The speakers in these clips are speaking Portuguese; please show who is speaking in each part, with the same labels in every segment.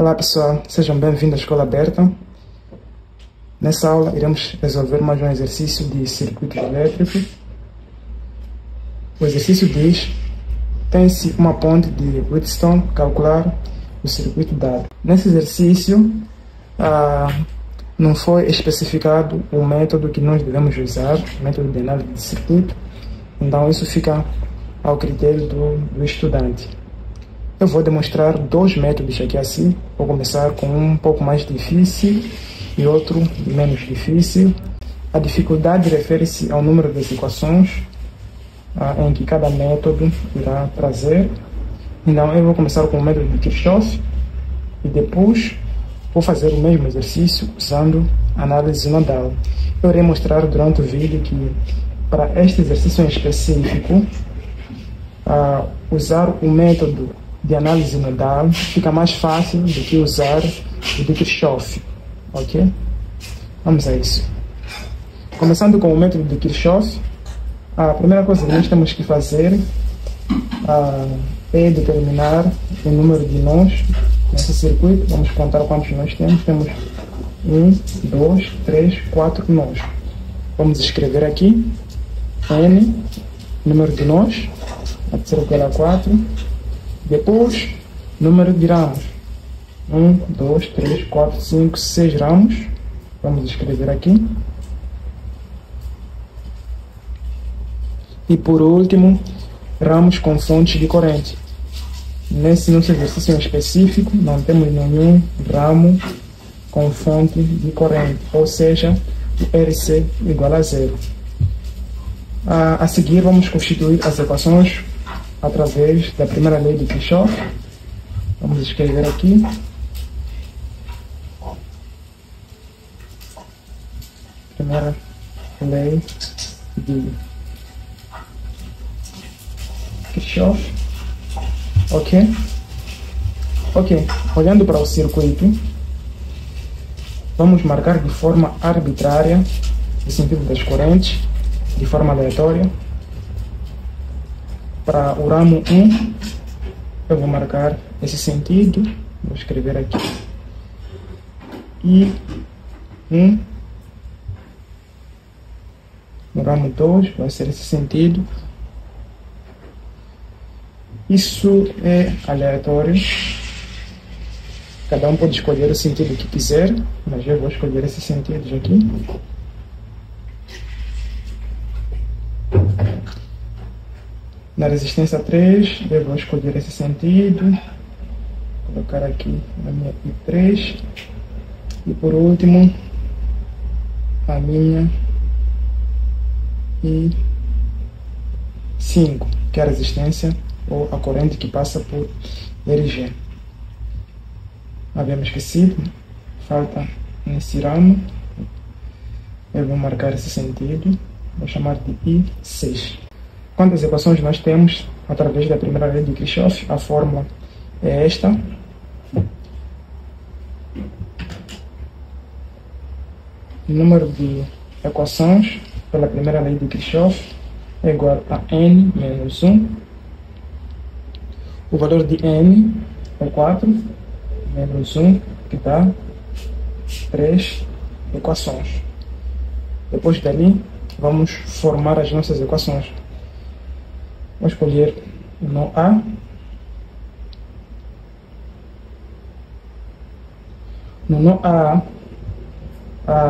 Speaker 1: Olá pessoal, sejam bem-vindos à Escola Aberta. Nessa aula iremos resolver mais um exercício de circuito elétrico. O exercício diz: tem-se uma ponte de Wheatstone, calcular o circuito dado. Nesse exercício não foi especificado o método que nós devemos usar, o método de análise de circuito, então isso fica ao critério do estudante. Eu vou demonstrar dois métodos aqui assim. Vou começar com um pouco mais difícil e outro menos difícil. A dificuldade refere-se ao número das equações em que cada método irá trazer. Então eu vou começar com o método de Kirchhoff e depois vou fazer o mesmo exercício usando análise nodal. Eu irei mostrar durante o vídeo que para este exercício em específico usar o método de análise nodal fica mais fácil do que usar o de Kirchhoff, ok? Vamos a isso. Começando com o método de Kirchhoff, a primeira coisa que nós temos que fazer é determinar o número de nós nesse circuito. Vamos contar quantos nós temos. Temos 1, 2, 3, 4 nós. Vamos escrever aqui N, número de nós, pode ser igual a 4. Depois, número de ramos. 1, 2, 3, 4, 5, 6 ramos. Vamos escrever aqui. E por último, ramos com fontes de corrente. Nesse nosso exercício em específico, não temos nenhum ramo com fonte de corrente, ou seja, o RC igual a 0. A seguir, vamos constituir as equações através da primeira lei de Kirchhoff. Vamos escrever aqui. Primeira lei de Kirchhoff. Ok? Olhando para o circuito, vamos marcar de forma arbitrária o sentido das correntes, de forma aleatória. Para o ramo 1, eu vou marcar esse sentido, vou escrever aqui, e 1. No ramo 2 vai ser esse sentido. Isso é aleatório, cada um pode escolher o sentido que quiser, mas eu vou escolher esses sentidos aqui. Na resistência 3, eu vou escolher esse sentido, colocar aqui a minha I3, e por último, a minha I5, que é a resistência ou a corrente que passa por RG. Havíamos esquecido, falta nesse ramo, eu vou marcar esse sentido, vou chamar de I6. Quantas equações nós temos através da primeira lei de Kirchhoff? A fórmula é esta. O número de equações pela primeira lei de Kirchhoff é igual a N menos 1. O valor de N é 4, menos 1, que dá 3 equações. Depois dali, vamos formar as nossas equações. Vou escolher o nó A. No nó A,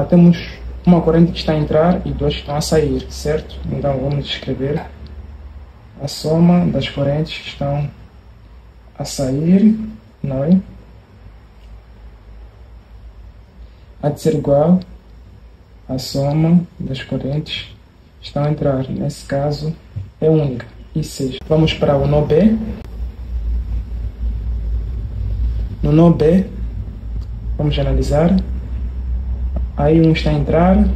Speaker 1: temos uma corrente que está a entrar e duas que estão a sair, certo? Então vamos escrever a soma das correntes que estão a sair, não é? Há de ser igual à soma das correntes que estão a entrar. Nesse caso, é única. I6. Vamos para o nó B. No nó B, vamos analisar. A I1 está a entrar,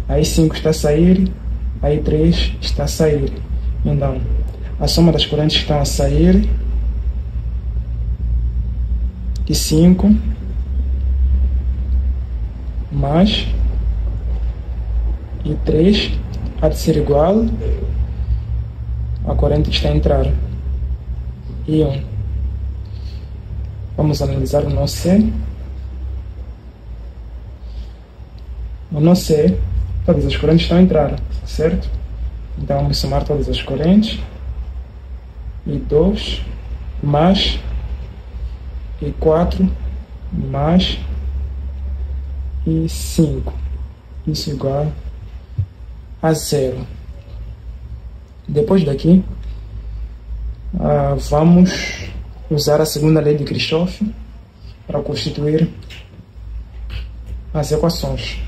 Speaker 1: a I5 está a sair, a I3 está a sair. Então, a soma das correntes que estão a sair, I5 mais I3 há de ser igual a corrente que está a entrar, I1. Vamos analisar o nó C. No nó C, todas as correntes estão a entrar, certo? Então vamos somar todas as correntes. E 2 mais e 4 mais e 5. Isso igual a 0. Depois daqui, vamos usar a segunda lei de Kirchhoff para constituir as equações.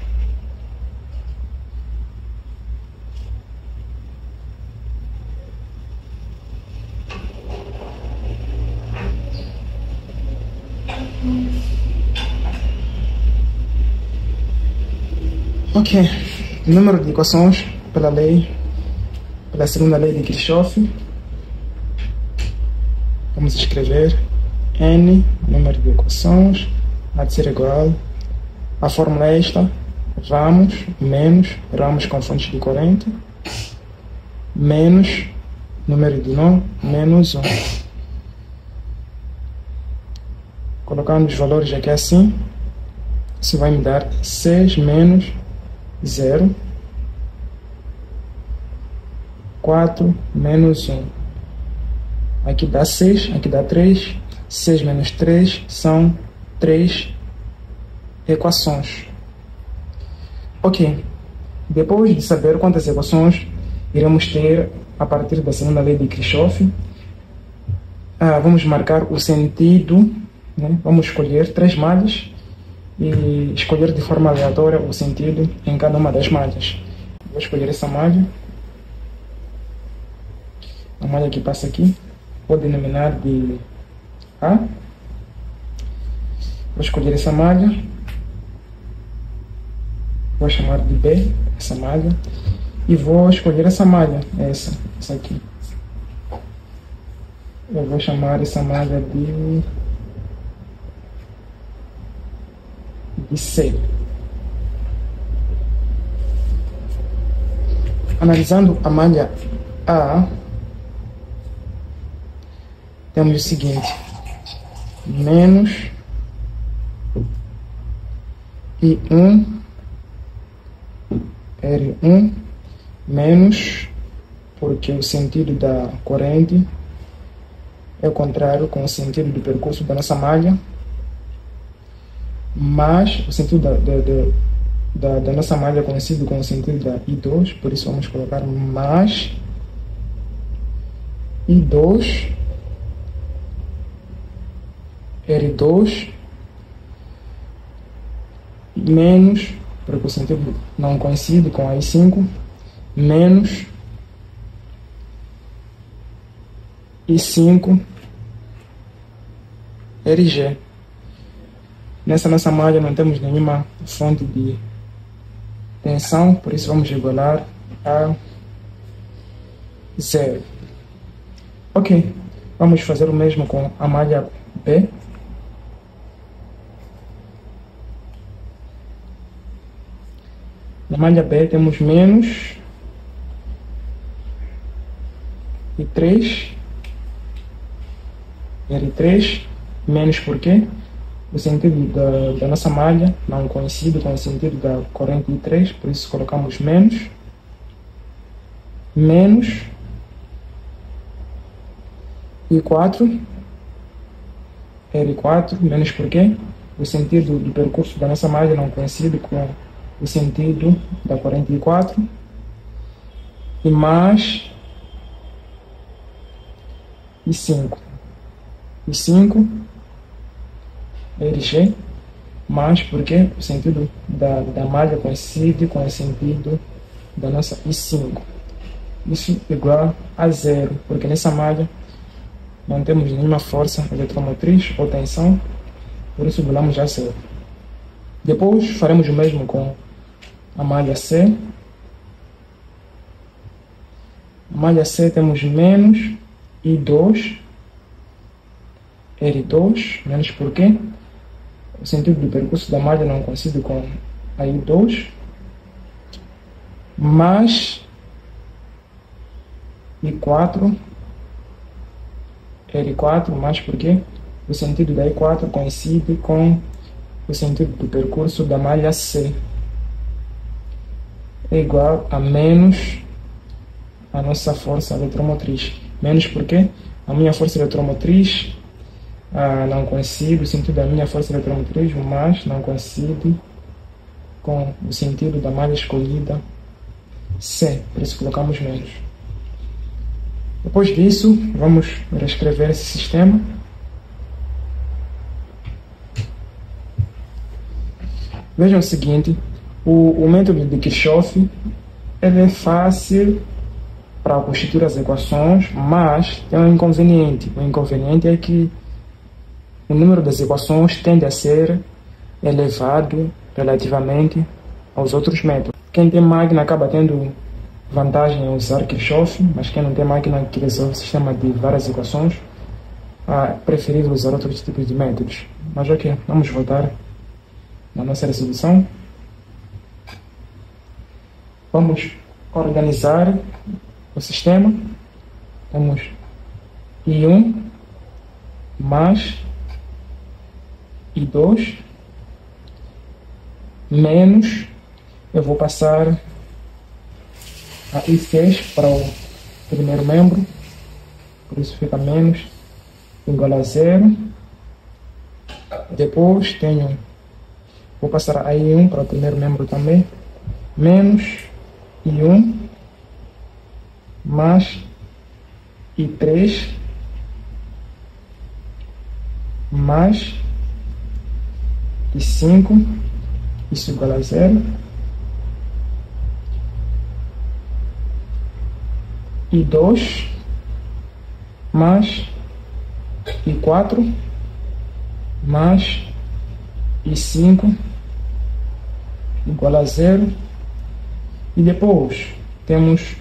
Speaker 1: Ok, número de equações pela segunda lei de Kirchhoff. Vamos escrever N, número de equações, há de ser igual. A fórmula é esta: ramos com fontes de corrente, menos número de nó, menos 1. Colocando os valores aqui assim, isso vai me dar 6 menos 0, 4 menos 1. Aqui dá 6, aqui dá 3. 6 menos 3 são 3 equações. Ok. Depois de saber quantas equações iremos ter a partir da segunda lei de Kirchhoff, vamos marcar o sentido, né? Vamos escolher 3 malhas e escolher de forma aleatória o sentido em cada uma das malhas. Vou escolher essa malha. A malha que passa aqui, vou denominar de A. Vou escolher essa malha. Vou chamar de B, essa malha. E vou escolher essa malha, essa aqui. Eu vou chamar essa malha de C. Analisando a malha A, temos o seguinte: menos I1 R1 menos, porque o sentido da corrente é o contrário com o sentido do percurso da nossa malha, mais o sentido da nossa malha coincide com o sentido da I2, por isso vamos colocar mais I2 R2 menos, porque o sentido não coincide com a I5, menos I5 RG. Nessa nossa malha não temos nenhuma fonte de tensão, por isso vamos igualar a 0. Ok, vamos fazer o mesmo com a malha B. Na malha B temos menos I3 R3, menos porque o sentido da nossa malha não coincide com o sentido da corrente I3, por isso colocamos menos I4 R4, menos porque o sentido do percurso da nossa malha não coincide com o sentido da corrente I4, e mais I5 RG, mais porque o sentido da malha coincide com o sentido da nossa I5. Isso igual a 0, porque nessa malha não temos nenhuma força eletromotriz ou tensão, por isso igualamos a 0. Depois faremos o mesmo com a malha C. A malha C temos menos I2 R2, menos porque o sentido do percurso da malha não coincide com a I2, mais I4 R4, mais porque o sentido da E4 coincide com o sentido do percurso da malha C. É igual a menos a nossa força eletromotriz. Menos porque a minha força eletromotriz não coincide, o sentido da minha força eletromotriz, o mais não coincide com o sentido da malha escolhida C, por isso colocamos menos. Depois disso, vamos reescrever esse sistema. Vejam o seguinte, o método de Kirchhoff ele é fácil para constituir as equações, mas tem um inconveniente. O inconveniente é que o número das equações tende a ser elevado relativamente aos outros métodos. Quem tem máquina acaba tendo vantagem em usar Kirchhoff, mas quem não tem máquina que resolve o sistema de várias equações, é preferível usar outros tipos de métodos. Mas ok, vamos voltar na nossa resolução. Vamos organizar o sistema. Temos I1 mais I2 menos, eu vou passar a I6 para o primeiro membro, por isso fica menos igual a zero. Depois vou passar a I1 para o primeiro membro também, menos I1 mais I3 mais I5, isso igual a zero. I2 mais I4 mais I5 igual a zero. E depois temos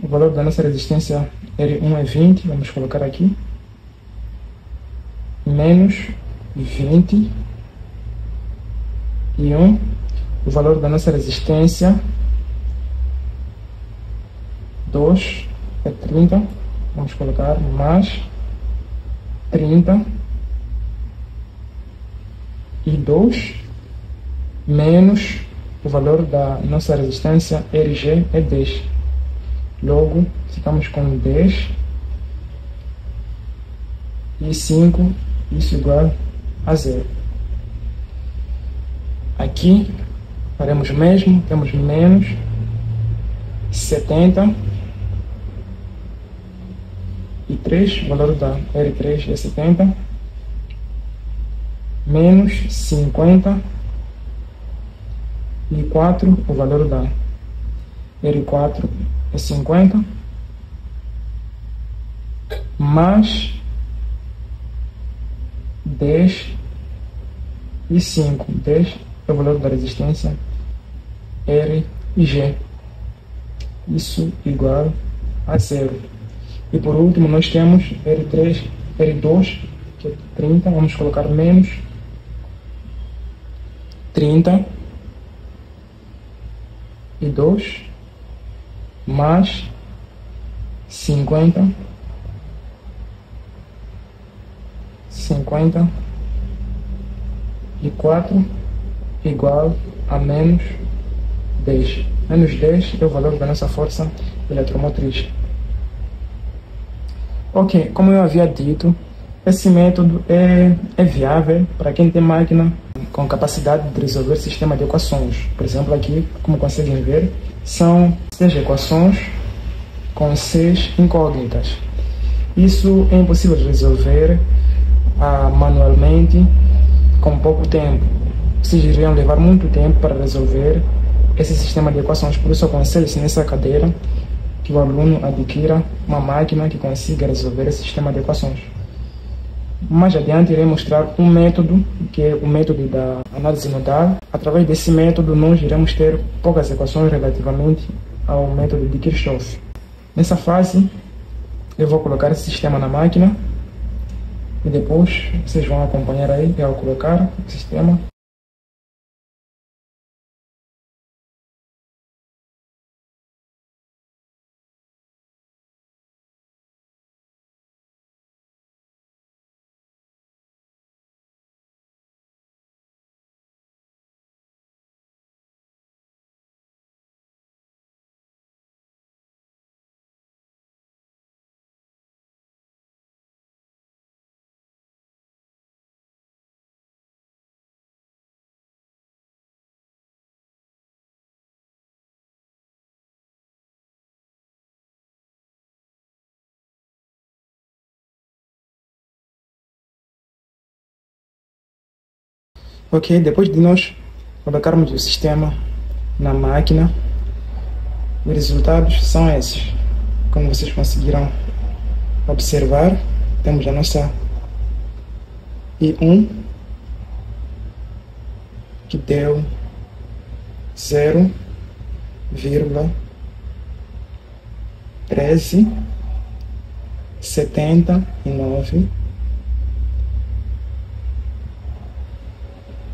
Speaker 1: o valor da nossa resistência R1 é 20, vamos colocar aqui, menos 20 e 1. O valor da nossa resistência 2 é 30, vamos colocar mais 30 e 2 menos o valor da nossa resistência RG é 10. Logo, ficamos com 10 e 5, isso igual a zero. Aqui faremos o mesmo, temos menos 70 e 3, o valor da R3 é 70, menos 50 e 4, o valor da R4 é 50, mais 10 e 5, 10 é o valor da resistência R e G, isso igual a zero. E por último nós temos R3, R2, que é 30, vamos colocar menos 30 e 2 mais 50 e 4 igual a menos 10. Menos 10 é o valor da nossa força eletromotriz. Ok, como eu havia dito, esse método é viável para quem tem máquina com capacidade de resolver sistema de equações. Por exemplo, aqui, como conseguem ver, são 6 equações com 6 incógnitas. Isso é impossível de resolver manualmente com pouco tempo. Vocês iriam levar muito tempo para resolver esse sistema de equações. Por isso, aconselho-se nessa cadeira que o aluno adquira uma máquina que consiga resolver esse sistema de equações. Mais adiante irei mostrar um método, que é o método da análise nodal. Através desse método nós iremos ter poucas equações relativamente ao método de Kirchhoff. Nessa fase eu vou colocar esse sistema na máquina e depois vocês vão acompanhar aí eu colocar o sistema. Ok, depois de nós colocarmos o sistema na máquina, os resultados são esses. Como vocês conseguiram observar, temos a nossa I1, que deu 0,1379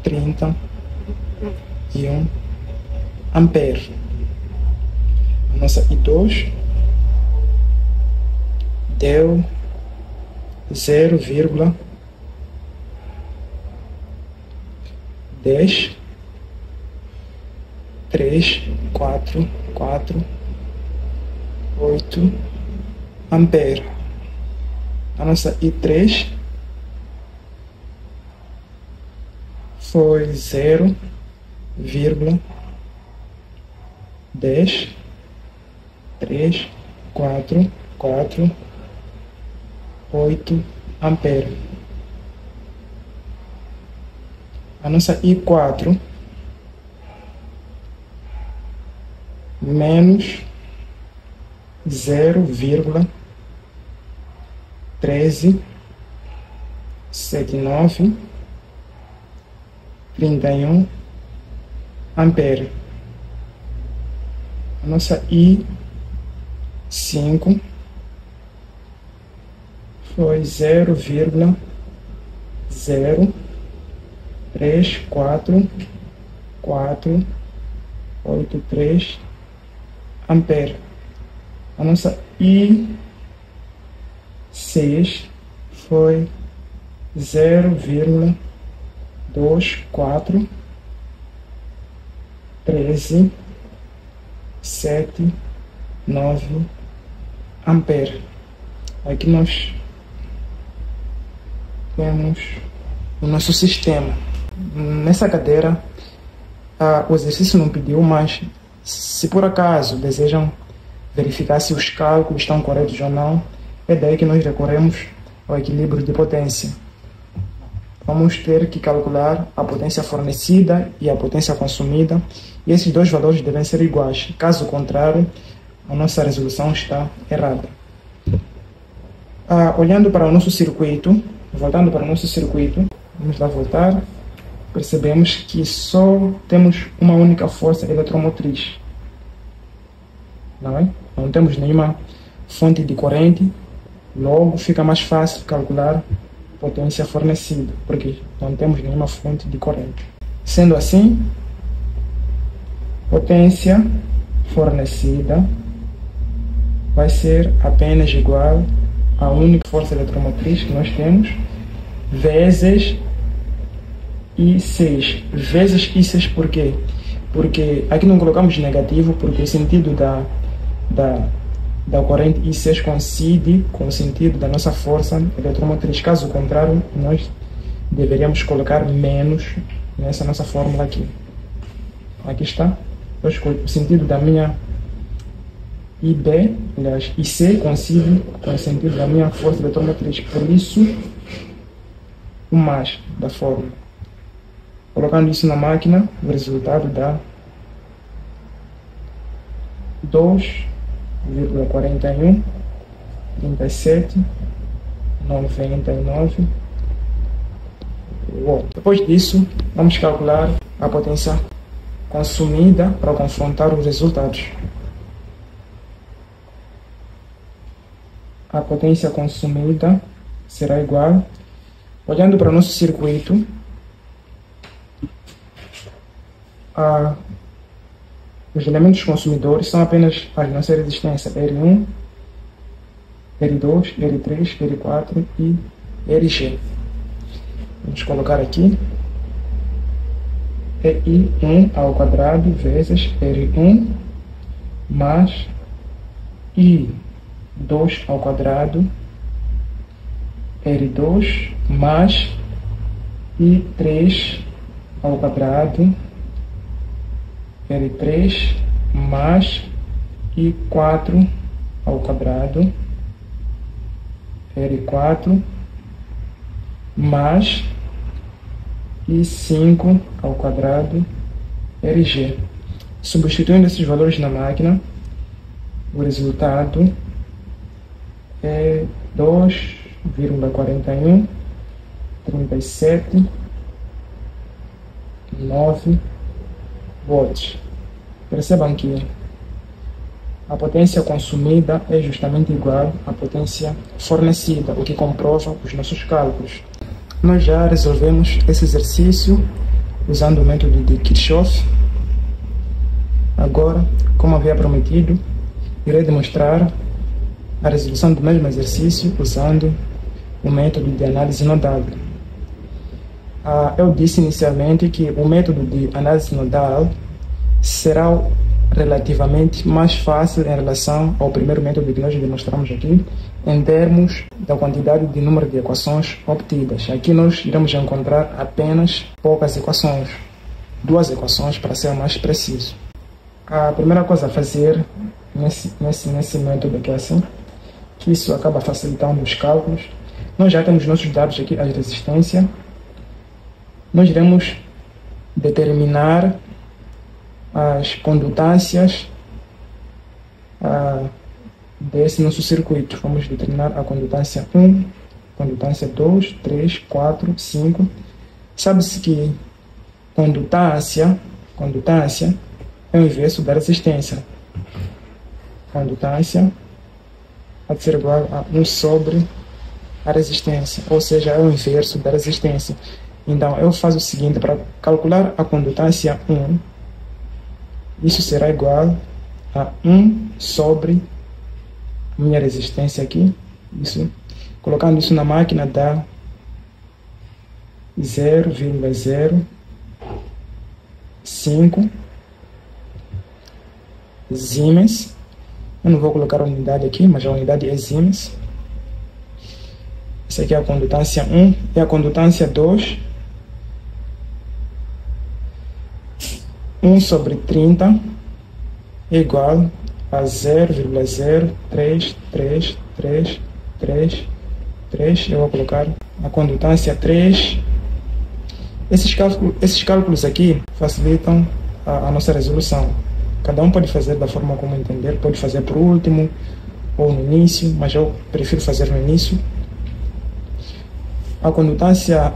Speaker 1: 31 ampere. A nossa I2 deu 0,10344 ampere. A nossa I3 foi 0,10344 8 ampere. A nossa I4 menos 0,1379 31 ampere. A nossa I5 foi 0,03483 ampere. A nossa I6 foi 0,241379 ampere. Aqui nós temos o nosso sistema. Nessa cadeira, o exercício não pediu, mas se por acaso desejam verificar se os cálculos estão corretos ou não, é daí que nós recorremos ao equilíbrio de potência. Vamos ter que calcular a potência fornecida e a potência consumida, e esses dois valores devem ser iguais. Caso contrário, a nossa resolução está errada. Olhando para o nosso circuito, voltando para o nosso circuito, vamos lá voltar, percebemos que só temos uma única força eletromotriz. Não é? Não temos nenhuma fonte de corrente, logo fica mais fácil calcular potência fornecida, porque não temos nenhuma fonte de corrente. Sendo assim, potência fornecida vai ser apenas igual à única força eletromotriz que nós temos, vezes I6. Vezes I6 por quê? Porque aqui não colocamos negativo, porque o sentido da corrente I6 coincide com o sentido da nossa força eletromotriz. Caso contrário, nós deveríamos colocar menos nessa nossa fórmula aqui. Aqui está. O sentido da minha IB, aliás, IC coincide com o sentido da minha força eletromotriz. Por isso, o mais da fórmula. Colocando isso na máquina, o resultado dá 2,41 37 99 watt. Depois disso, vamos calcular a potência consumida para confrontar os resultados. A potência consumida será igual, olhando para o nosso circuito, os elementos consumidores são apenas as nossas resistências R1, R2, R3, R4 e RG. Vamos colocar aqui I1 ao quadrado vezes R1 mais I2 ao quadrado R2 mais I3 ao quadrado R3 mais I4 ao quadrado R4 mais e 5 ao quadrado RG. Substituindo esses valores na máquina, o resultado é 2,41 37,9 volts. Percebam que a potência consumida é justamente igual à potência fornecida, o que comprova os nossos cálculos. Nós já resolvemos esse exercício usando o método de Kirchhoff. Agora, como havia prometido, irei demonstrar a resolução do mesmo exercício usando o método de análise nodal. Eu disse inicialmente que o método de análise nodal será relativamente mais fácil em relação ao primeiro método que nós demonstramos aqui, em termos da quantidade de número de equações obtidas. Aqui nós iremos encontrar apenas poucas equações, 2 equações para ser mais preciso. A primeira coisa a fazer nesse método aqui é assim, que isso acaba facilitando os cálculos. Nós já temos nossos dados aqui, a resistência. Nós iremos determinar as condutâncias desse nosso circuito. Vamos determinar a condutância 1, condutância 2, 3, 4, 5. Sabe-se que condutância é o inverso da resistência. Condutância pode ser igual a 1 sobre a resistência, ou seja, é o inverso da resistência. Então, eu faço o seguinte: para calcular a condutância 1, isso será igual a 1 sobre a minha resistência aqui. Colocando isso na máquina dá 0,05 Siemens. Eu não vou colocar a unidade aqui, mas a unidade é Siemens. Essa aqui é a condutância 1 e a condutância 2. 1 sobre 30 é igual a 0,03333. Eu vou colocar a condutância 3. Esses cálculos aqui facilitam a nossa resolução. Cada um pode fazer da forma como entender, pode fazer por último ou no início, mas eu prefiro fazer no início. A condutância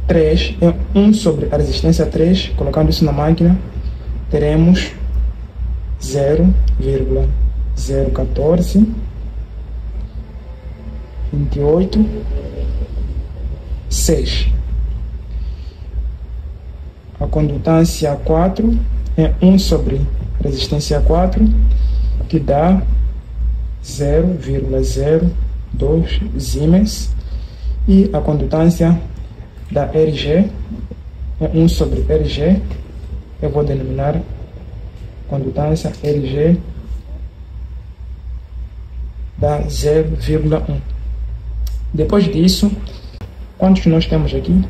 Speaker 1: 3 é 1 sobre a resistência 3. Colocando isso na máquina, teremos 0,014 28 6. A condutância 4 é 1 sobre resistência 4, que dá 0,02 Siemens. E a condutância da RG é 1 sobre RG. Eu vou denominar condutância RG, dá 0,1. Depois disso, quantos nós temos aqui?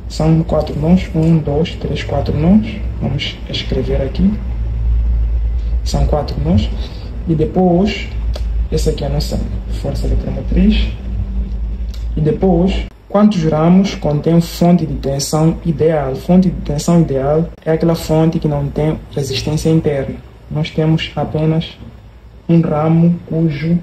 Speaker 1: São 4 nós, 1, 2, 3, 4 nós. Vamos escrever aqui. São 4 nós. E depois, essa aqui é a nossa força eletromotriz. E depois, quantos ramos contém fonte de tensão ideal? Fonte de tensão ideal é aquela fonte que não tem resistência interna. Nós temos apenas um ramo cujo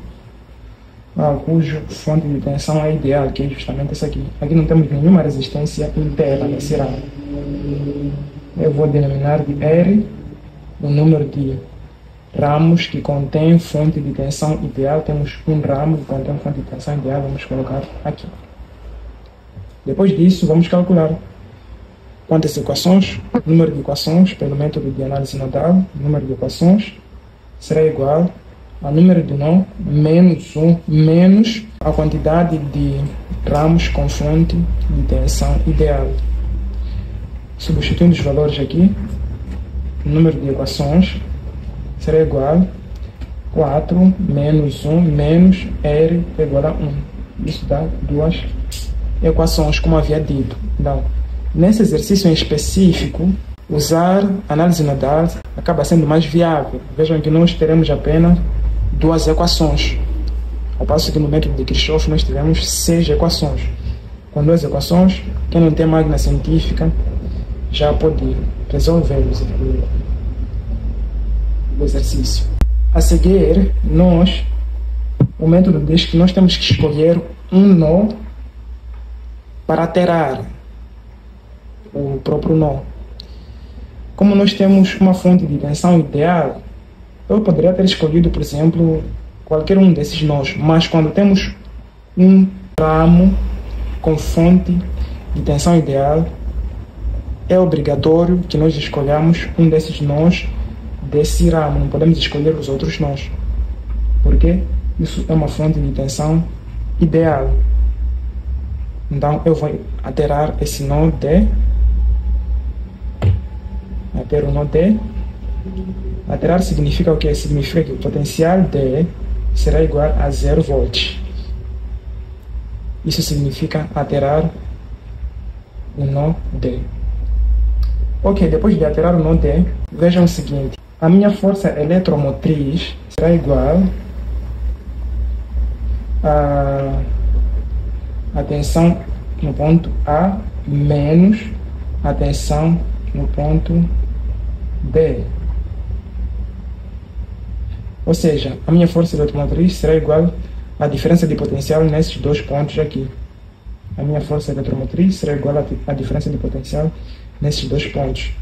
Speaker 1: fonte de tensão é ideal, que é justamente essa aqui. Aqui não temos nenhuma resistência interna nesse ramo. Eu vou denominar de R o número de ramos que contém fonte de tensão ideal. Temos um ramo que contém fonte de tensão ideal, vamos colocar aqui. Depois disso, vamos calcular quantas equações. O número de equações pelo método de análise nodal, o número de equações será igual ao número de nó menos 1 menos a quantidade de ramos com fonte de tensão ideal. Substituindo os valores aqui, o número de equações será igual a 4 menos 1 menos R igual a 1. Isso dá 2 equações, como havia dito. Então, nesse exercício em específico, usar análise nodal acaba sendo mais viável. Vejam que nós teremos apenas 2 equações, ao passo que no método de Kirchhoff nós tivemos 6 equações. com duas equações. Quem não tem máquina científica já pode resolver o exercício. A seguir, o método diz que nós temos que escolher um nó para alterar o próprio nó. Como nós temos uma fonte de tensão ideal, eu poderia ter escolhido, por exemplo, qualquer um desses nós, mas quando temos um ramo com fonte de tensão ideal, é obrigatório que nós escolhamos um desses nós desse ramo, não podemos escolher os outros nós, porque isso é uma fonte de tensão ideal. Então eu vou alterar esse nó D, altero o nó D. Alterar significa o que? Significa que o potencial D será igual a 0 volts. Isso significa alterar o nó D. Ok, depois de alterar o nó D, vejam o seguinte. A minha força eletromotriz será igual a tensão no ponto A menos a tensão no ponto B. Ou seja, a minha força eletromotriz será igual à diferença de potencial nesses dois pontos aqui. A minha força eletromotriz será igual à diferença de potencial nesses dois pontos.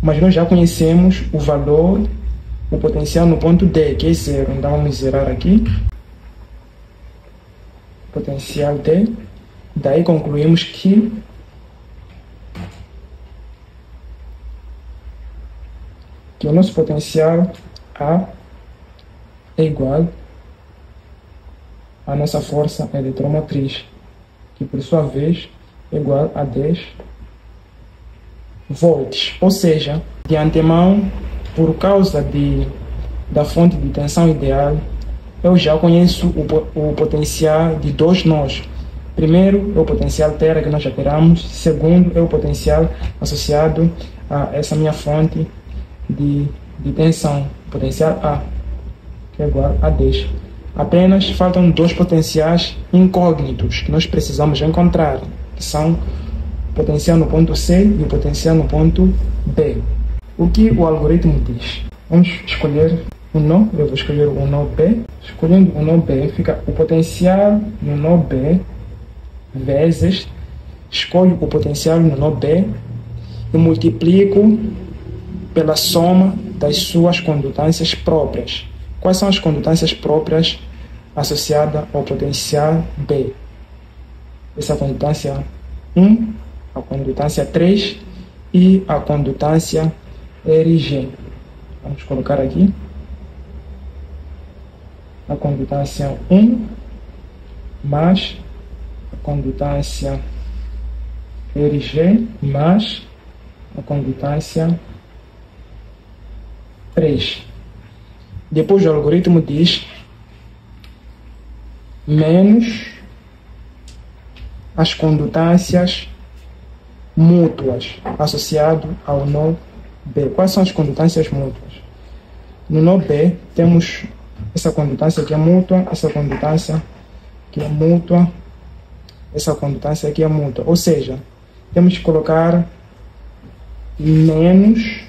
Speaker 1: Mas nós já conhecemos o valor, o potencial no ponto D, que é 0. Então vamos zerar aqui. Potencial D. Daí concluímos que o nosso potencial A é igual à nossa força eletromotriz, que por sua vez é igual a 10 volts. Ou seja, de antemão, por causa da fonte de tensão ideal, eu já conheço o potencial de dois nós. Primeiro é o potencial tera que nós já teremos. Segundo é o potencial associado a essa minha fonte de tensão, potencial A, que é igual a 10. Apenas faltam dois potenciais incógnitos que nós precisamos encontrar, que são o potencial no ponto C e o potencial no ponto B. O que o algoritmo diz? Vamos escolher um nó. Eu vou escolher o nó B. Escolhendo o nó B, fica o potencial no nó B vezes, escolho o potencial no nó B e multiplico pela soma das suas condutâncias próprias. Quais são as condutâncias próprias associadas ao potencial B? Essa condutância 1, a condutância 3 e a condutância RG. Vamos colocar aqui a condutância 1 mais a condutância RG mais a condutância 3. Depois o algoritmo diz menos as condutâncias mútuas associado ao nó B. Quais são as condutâncias mútuas? No nó B temos essa condutância que é mútua, essa condutância que é mútua, essa condutância aqui é mútua. Ou seja, temos que colocar menos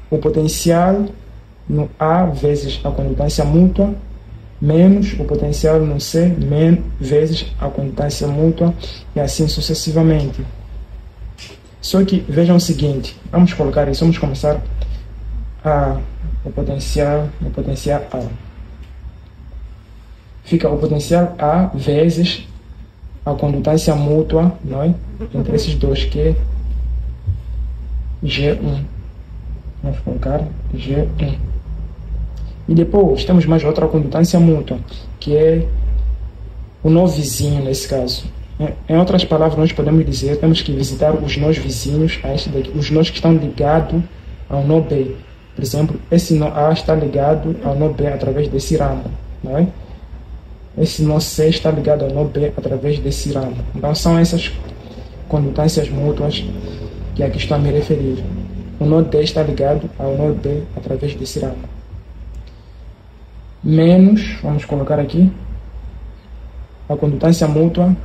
Speaker 1: o potencial no A vezes a condutância mútua, menos o potencial no C vezes a condutância mútua, e assim sucessivamente. Só que vejam o seguinte, vamos colocar isso, vamos começar o potencial A. Fica o potencial A vezes a condutância mútua, não é? Entre esses dois, que é G1. Vamos colocar G1. E depois temos mais outra condutância mútua, que é o nó vizinho nesse caso. Em outras palavras, nós podemos dizer, temos que visitar os nós vizinhos a este daqui, os nós que estão ligados ao nó B. Por exemplo, esse nó A está ligado ao nó B através desse ramo, não é? Esse nó C está ligado ao nó B através desse ramo. Então são essas condutâncias mútuas que aqui estou a me referir. O nó D está ligado ao nó B através desse ramo. Menos, vamos colocar aqui, a condutância mútua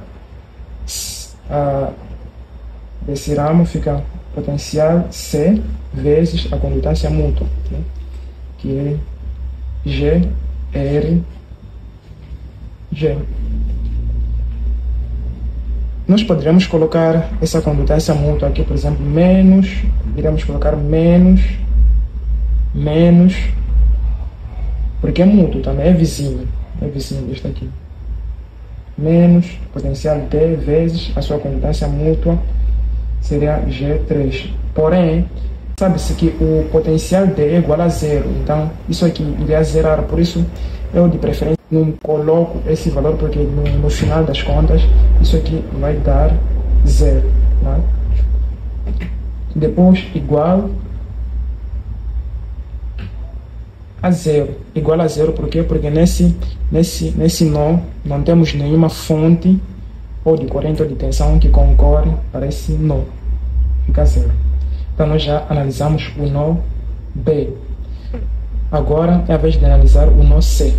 Speaker 1: desse ramo fica potencial C vezes a condutância mútua, né? Que é G, R, G. Nós poderíamos colocar essa condutância mútua aqui, por exemplo, iremos colocar menos, porque é mútuo também, é vizinho deste aqui. Menos potencial D vezes a sua condutância mútua seria G3. Porém, sabe-se que o potencial D é igual a zero, então isso aqui iria zerar, por isso eu de preferência não coloco esse valor, porque no final das contas isso aqui vai dar zero, né? Depois igual a zero. Igual a zero, por quê? Porque nesse nó não temos nenhuma fonte ou de corrente ou de tensão que concorre para esse nó. Fica zero. Então nós já analisamos o nó B. Agora é a vez de analisar o nó C.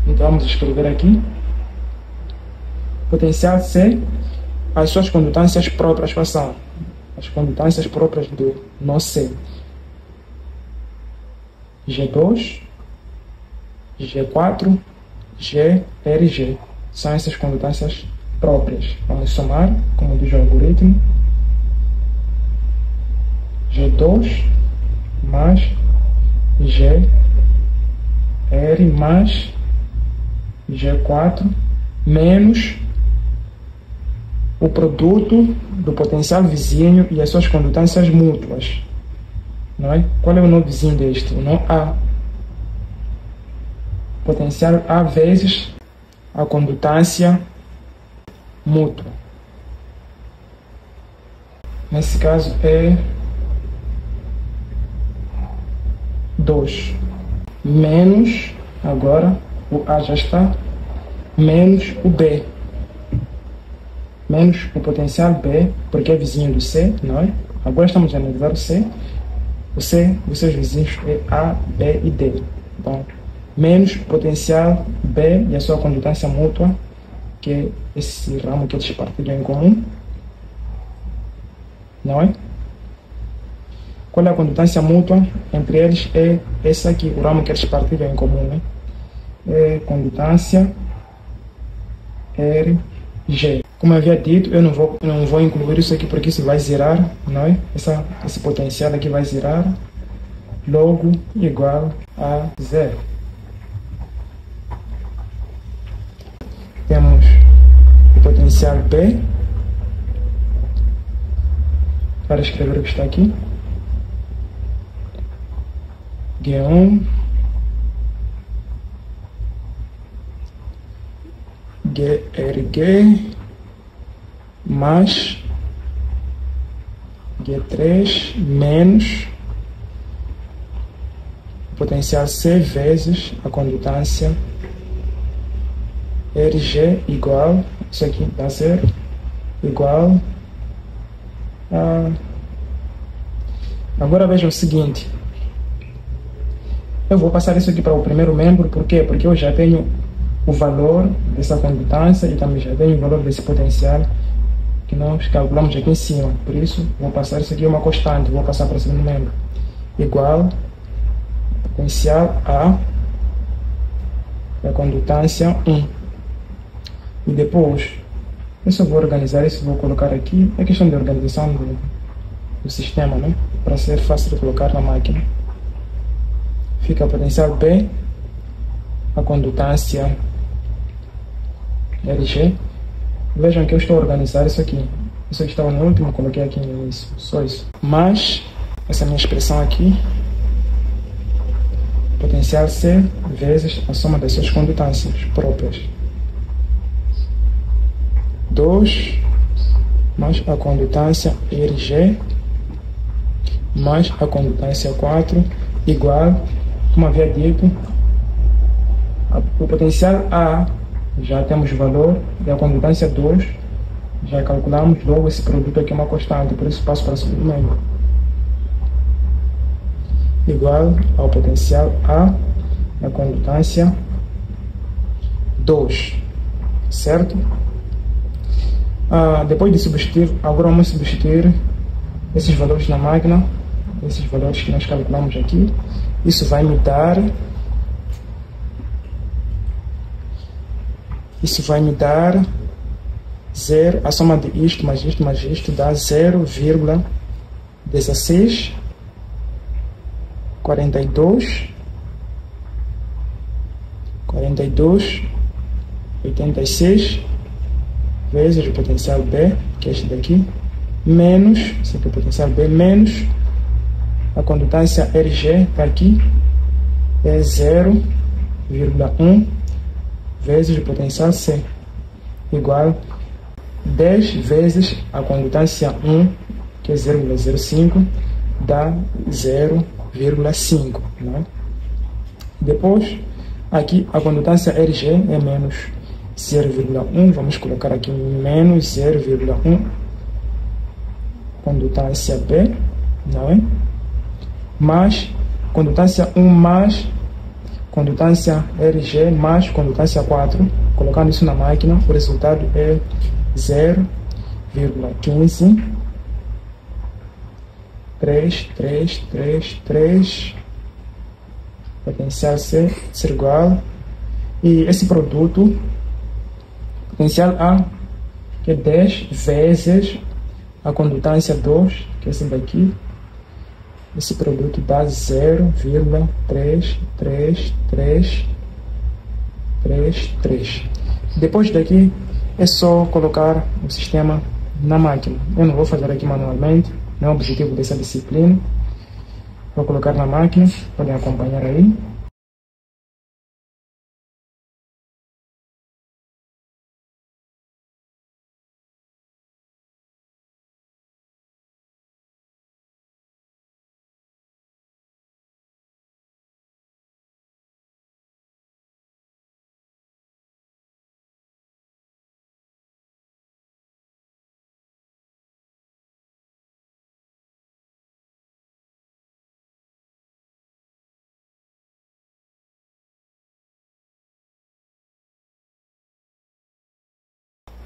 Speaker 1: Então vamos escrever aqui. Potencial C, as suas condutâncias próprias passam. As condutâncias próprias do nó C. G2, G4, GRG. São essas condutâncias próprias. Vamos somar, como diz o algoritmo. G2 mais GR mais G4 menos o produto do potencial vizinho e as suas condutâncias mútuas. Não é? Qual é o nó vizinho deste? O nó A. Potencial A vezes a condutância mútua. Nesse caso é 2. Menos, agora o A já está, menos o B. Menos o potencial B, porque é vizinho do C, não é? Agora estamos a analisar o C. O C, os seus vizinhos é A, B e D. Então, menos o potencial B e a sua condutância mútua, que é esse ramo que eles partilham em comum. Não é? Qual é a condutância mútua entre eles? É esse aqui, o ramo que eles partilham em comum, né? É condutância RG. Como eu havia dito, eu não vou incluir isso aqui porque isso vai zerar, não é? Esse potencial aqui vai zerar, logo igual a zero. Temos o potencial B, para escrever o que está aqui. G1, GRG mais G3 menos o potencial C vezes a condutância RG igual, isso aqui dá zero, igual a... Agora vejam o seguinte, eu vou passar isso aqui para o primeiro membro, por quê? Porque eu já tenho o valor dessa condutância e também já tenho o valor desse potencial que nós calculamos aqui em cima. Por isso, vou passar isso aqui uma constante, vou passar para o segundo membro. Igual potencial A da condutância 1. E depois, eu só vou organizar isso, vou colocar aqui. É questão de organização do sistema, né? Para ser fácil de colocar na máquina. Fica potencial B, a condutância RG. Vejam que eu estou a organizar isso aqui. Isso aqui estava no último, coloquei aqui no início. Só isso. Mas, essa minha expressão aqui, potencial C vezes a soma das suas condutâncias próprias. 2 mais a condutância RG mais a condutância 4 igual, como havia dito, o potencial A já temos o valor e a condutância 2 já calculamos, logo esse produto aqui é uma constante, por isso passo para o segundo membro. Igual ao potencial A da condutância 2. certo? Depois de substituir, agora vamos substituir esses valores na máquina, esses valores que nós calculamos aqui. Isso vai me dar 0, a soma de isto mais isto mais isto dá 0,1642 86 vezes o potencial B, que é este daqui, menos, esse aqui é o potencial B, menos a condutância RG, está aqui, é 0,1 vezes o potencial C, igual 10 vezes a condutância 1, que é 0,05, dá 0,5, né? Depois, aqui a condutância RG é menos 0,1, vamos colocar aqui menos 0,1, condutância B, não é? Mais condutância 1 mais condutância RG mais condutância 4, colocando isso na máquina, o resultado é 0,15 3 potencial C ser igual, e esse produto potencial A, que é 10 vezes a condutância 2, que é esse daqui, esse produto dá 0,33333. Depois daqui é só colocar o sistema na máquina. Eu não vou fazer aqui manualmente, não é o objetivo dessa disciplina. Vou colocar na máquina, podem acompanhar aí.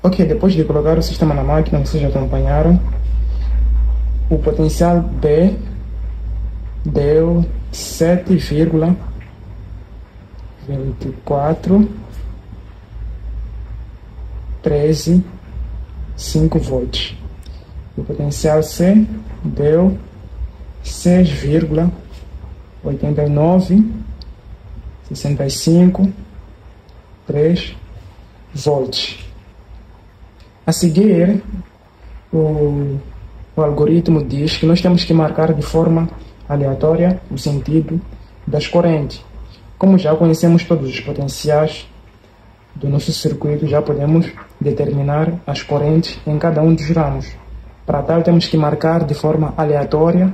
Speaker 1: Ok, depois de colocar o sistema na máquina, vocês já acompanharam. O potencial B deu 7,2413,5 volts. O potencial C deu 6,8965,3 volts. A seguir, o algoritmo diz que nós temos que marcar de forma aleatória o sentido das correntes. Como já conhecemos todos os potenciais do nosso circuito, já podemos determinar as correntes em cada um dos ramos. Para tal, temos que marcar de forma aleatória,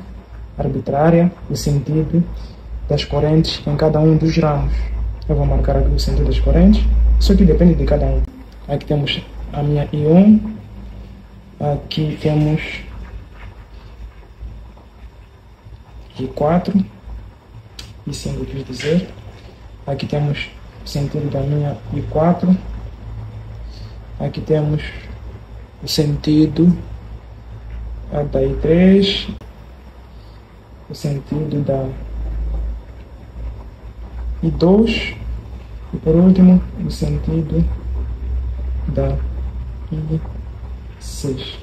Speaker 1: arbitrária, o sentido das correntes em cada um dos ramos. Eu vou marcar aqui o sentido das correntes, isso aqui depende de cada um. Aqui temos a minha I1, aqui temos I4, I5 quis dizer, aqui temos o sentido da minha I4, aqui temos o sentido da I3, o sentido da I2 e por último o sentido da I6.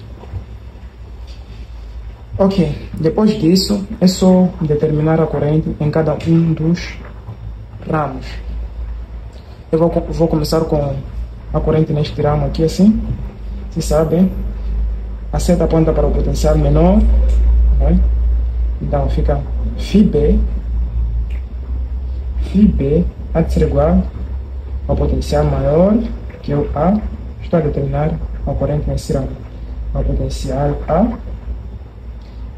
Speaker 1: Ok, depois disso é só determinar a corrente em cada um dos ramos. Eu vou começar com a corrente neste ramo aqui assim. Vocês sabem, a seta aponta para o potencial menor, né? Então fica φB há de ser igual ao potencial maior, que é o A. Estou a determinar a corrente nesse ramo. O potencial A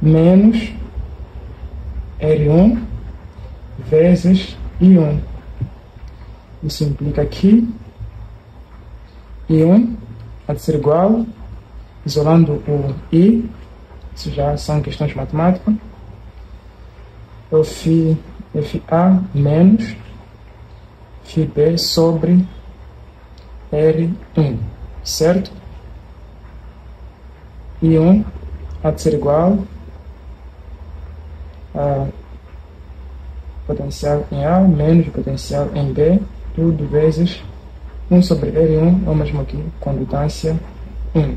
Speaker 1: menos R1 vezes I1. Isso implica que I1 há de ser igual, isolando o I, isso já são questões matemáticas, o FA menos FB sobre R1, certo? I1 há de ser igual a potencial em A menos potencial em B, tudo vezes 1 sobre R1 é o mesmo que condutância 1.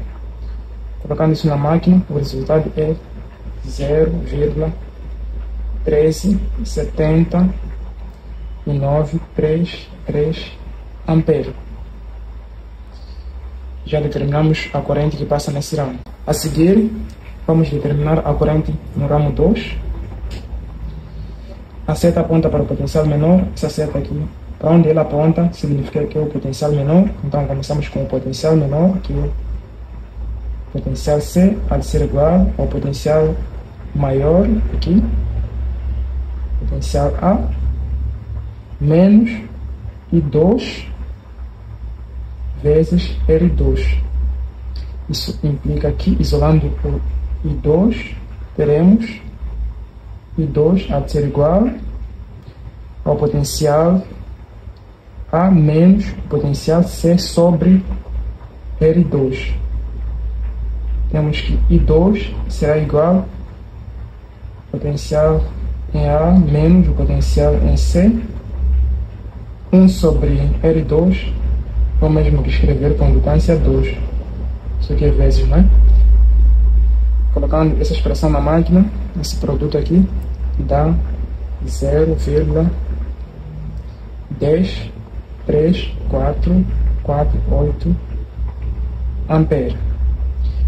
Speaker 1: Colocando isso na máquina, o resultado é 0,137933 ampere. Já determinamos a corrente que passa nesse ramo. A seguir, vamos determinar a corrente no ramo 2. A seta aponta para o potencial menor. Essa seta aqui, para onde ela aponta, significa que é o potencial menor. Então, começamos com o potencial menor, que é o potencial C, há de ser igual ao potencial maior, aqui, potencial A, menos I2 vezes R2. Isso implica que, isolando o I2, teremos I2 há de ser igual ao potencial A menos o potencial C sobre R2. Temos que I2 será igual ao potencial em A menos o potencial em C. 1 sobre R2 é o mesmo que escrever condutância 2. Isso aqui é vezes, não é? Colocando essa expressão na máquina, esse produto aqui dá 0,10348 ampere.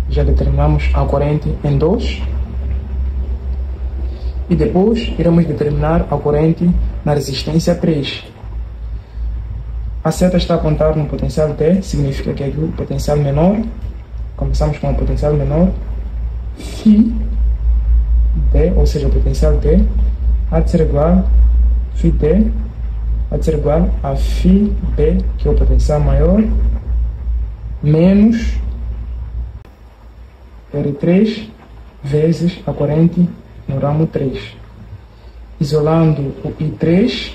Speaker 1: Já determinamos a corrente em 2. E depois iremos determinar a corrente na resistência 3. A seta está a apontar no potencial D, significa que aqui o potencial menor. Começamos com o potencial menor. Φ D, ou seja, o potencial D, há de ser igual Φ D, há de ser igual a Φ B, que é o potencial maior, menos R3 vezes a corrente no ramo 3. Isolando o I3,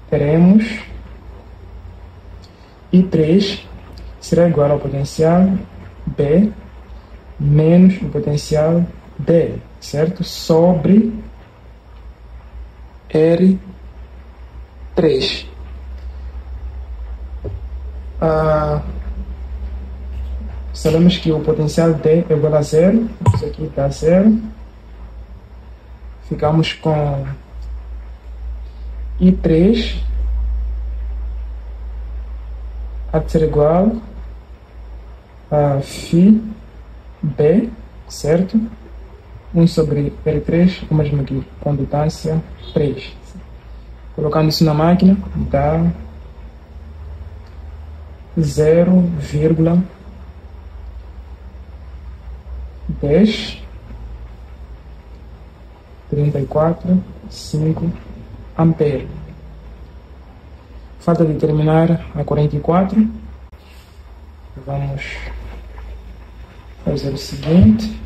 Speaker 1: teremos I3 será igual ao potencial B menos o potencial D, certo? Sobre R3. Sabemos que o potencial D é igual a 0. Isso aqui dá 0. Ficamos com I3 há de ser igual a Φ B, certo? 1 sobre R3, o mesmo que condutância 3. Colocando isso na máquina, dá 0,1034,5 ampere. Falta determinar a corrente 4. Vamos fazer o seguinte.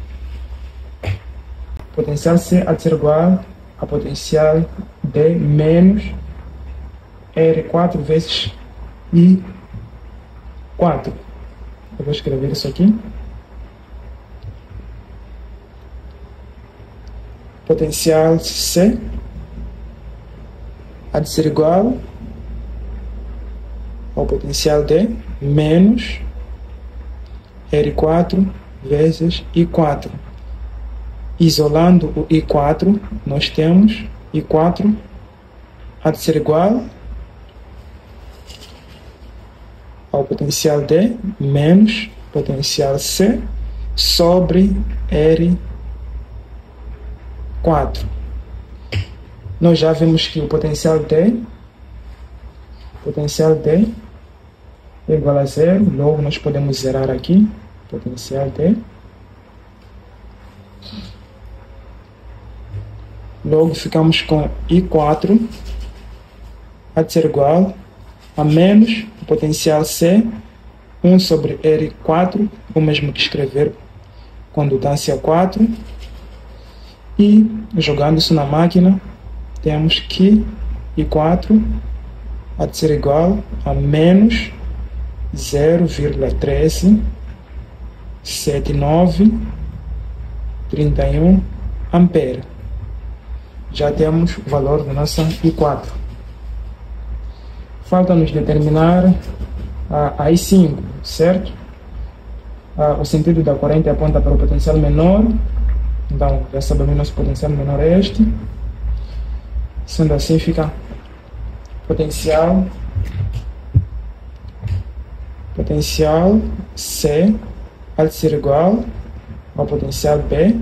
Speaker 1: Potencial C há de ser igual a potencial D menos R4 vezes I4. Eu vou escrever isso aqui. Potencial C há de ser igual ao potencial D menos R4 vezes I4. Isolando o I4, nós temos I4 há de ser igual ao potencial D menos potencial C sobre R4. Nós já vimos que o potencial D é igual a 0, logo nós podemos zerar aqui, potencial D. Logo ficamos com I4 há de ser igual a menos o potencial C, 1 sobre R4, o mesmo que escrever condutância 4. E jogando isso na máquina, temos que I4 há de ser igual a menos 0,137931 ampere. Já temos o valor da nossa I4. Falta-nos determinar a I5, certo? O sentido da corrente aponta para o potencial menor. Então, já sabemos que nosso potencial menor é este. Sendo assim, fica potencial C há de ser igual ao potencial B.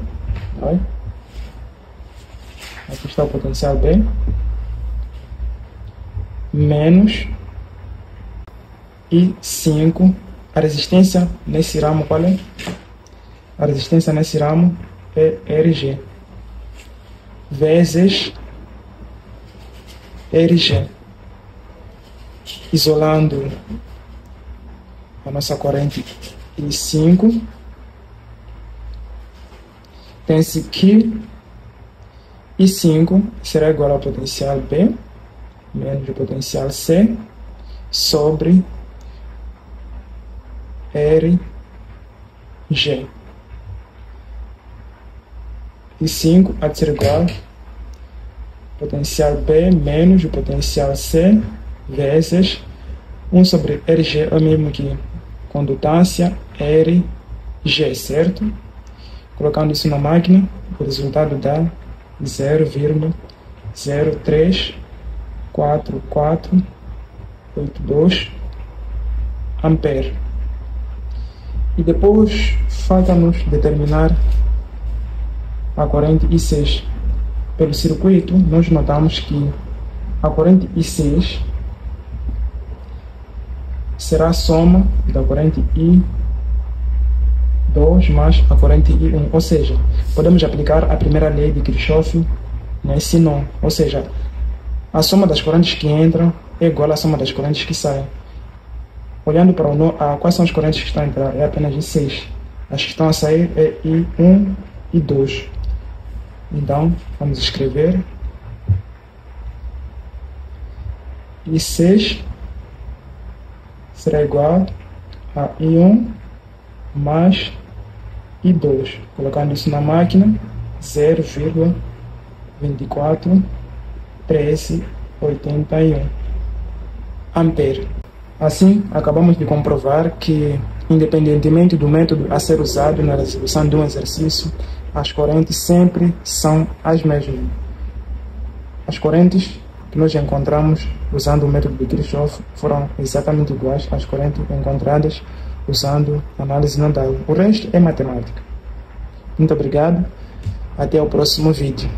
Speaker 1: Aqui está o potencial B. Menos I5. A resistência nesse ramo qual é? A resistência nesse ramo é RG. Vezes RG. Isolando a nossa corrente I5, tem-se que I5 será igual ao potencial B menos o potencial C sobre RG. I5 há de ser igual ao potencial B menos o potencial C vezes 1 sobre RG é o mesmo que condutância RG, certo? Colocando isso na máquina, o resultado dá 0,0344482 ampere. E depois falta-nos determinar a corrente I6. Pelo circuito, nós notamos que a corrente I6 será a soma da corrente I2 mais a corrente I1, ou seja, podemos aplicar a primeira lei de Kirchhoff nesse nó, ou seja, a soma das correntes que entram é igual à soma das correntes que saem. Olhando para o nó, quais são as correntes que estão a entrar? É apenas I6. As que estão a sair é I1 e I2. Então, vamos escrever I6 será igual a I1 mais I2. Colocando isso na máquina, 0,241381 ampere. Assim, acabamos de comprovar que, independentemente do método a ser usado na resolução de um exercício, as correntes sempre são as mesmas. As correntes que nós encontramos usando o método de Kirchhoff foram exatamente iguais às correntes encontradas usando análise nodal. O resto é matemática. Muito obrigado. Até o próximo vídeo.